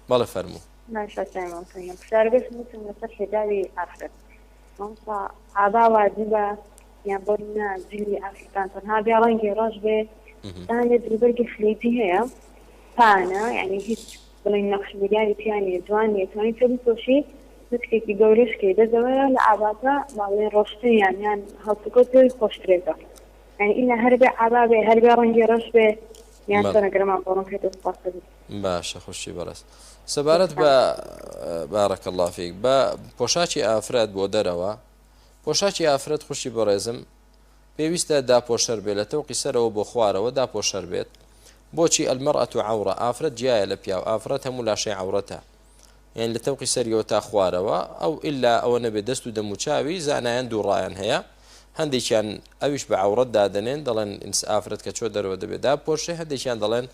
بەڵێ فەرموو. ماشا سایمانتۆنیە پرسیارەکەش وتم لەسەر حجابی ئافرەت مامۆستا ئادا واجبە یان بۆ جلی ئافریقان تەنها بیا ڕەنگی ڕۆژ بێ دانێ دروبەرگی خلیپی هەیە پانە یعنی هیچ بڵین نەخشبەریانی پیانێ جوان نێتوانانی پێ بپۆشی نوتکێکی گەورەشکەی دەزەوەیە لە ئاباتە باڵێ ڕۆشتیان یان هەڵسوکۆ پێی خۆشترێتە یعنی ئیلا هەر بێ ئابا بێ هەر بێ ڕەنگی ڕۆژ بێ یان سەرەگەرەمان بۆ ڕۆنکێتە سپاسە باشە خوشی بەڕست سەبارەت بە بارەکە الله فیک بە پۆشاکی ئافرەت بۆ دەرەوە پۆشاکی ئافرەت خوشی بەڕێزم پێویستە داپۆشەر بێت لە تەوقی سەرەوە بۆ خوارەوە داپۆشەر بێت بۆچی ئەلمەرئەتو عەورە ئافرەت جیایە لە پیاو ئافرەت هەموو لاشەی عەورەتە یعنی لە تەوقی سەریەوە تا خوارەوە ئەو ئیلا ئەوە نەبێت دەست و دەموچاوی زانایان دووڕایان هەیە هەندێکیان ئەویش بە عەورەت دادەنێن دەڵێن ئافرەت کە چۆ دەرەوە دەبێت داپۆشێ هەندێکیان دەڵێن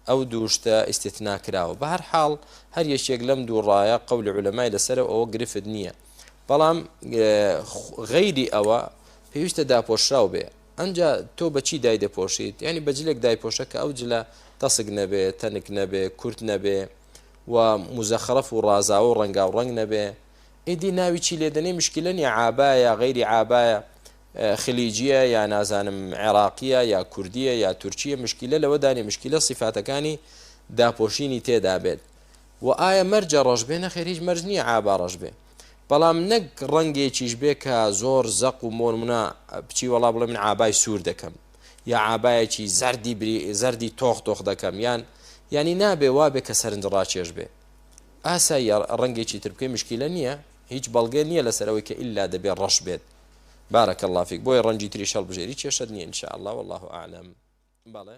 ئەو دووشتە ئیستیتنا کراوە بە هەر حاڵ هەر یەکێک لەم دووڕایە قەولی عولەمای لەسەر ئەوە گرفت نییە بەڵام غەیری ئەوە پێویستە داپۆشراو بێ ئەنجا تۆ بەچی دای دەپۆشیت یعنی بەجلێک دایپۆشە کە ئەو جلە تەسک نەبێ تەنک نەبێ کورت نەبێ و مزەخرف و ڕازاوە و ڕەنگاو ڕەنگ نەبێ ئیدی ناوی چی لێ دەنێ مشکلە نیە عابایە غەیری عابایە خلیجیە یا نازانم عێراقیە یا کوردیە یا تورکیە مشکلە لەوە دانی مشکلە صفاتەکانی داپۆشینی تێدا بێت و ئایا مەرجە ڕۆژ بێ نەخێر هیچ مەرج نییە عابا ڕۆژ بێ بەڵام نەک ڕەنگێکیش بێ کە زۆر زەق و مۆرمونە بچی وەڵا بڵێ من عابای سوور دەکەم یا عابایەکی زەردی تۆخ تۆخ دەکەم یان ینی نابێ وابێ کە سەرنج ڕاکێش بێ ئاسایی ڕەنگێکی تر بکەی مشکلە نییە هیچ بەڵگە نییە لەسەرەوەی کە ئیلا دەبێ ڕەش بێت بارك الله فيك بۆی ڕەنجی تری شەڵ بژێری کێشت نییە إن شاء الله والله أعلم. بەڵێ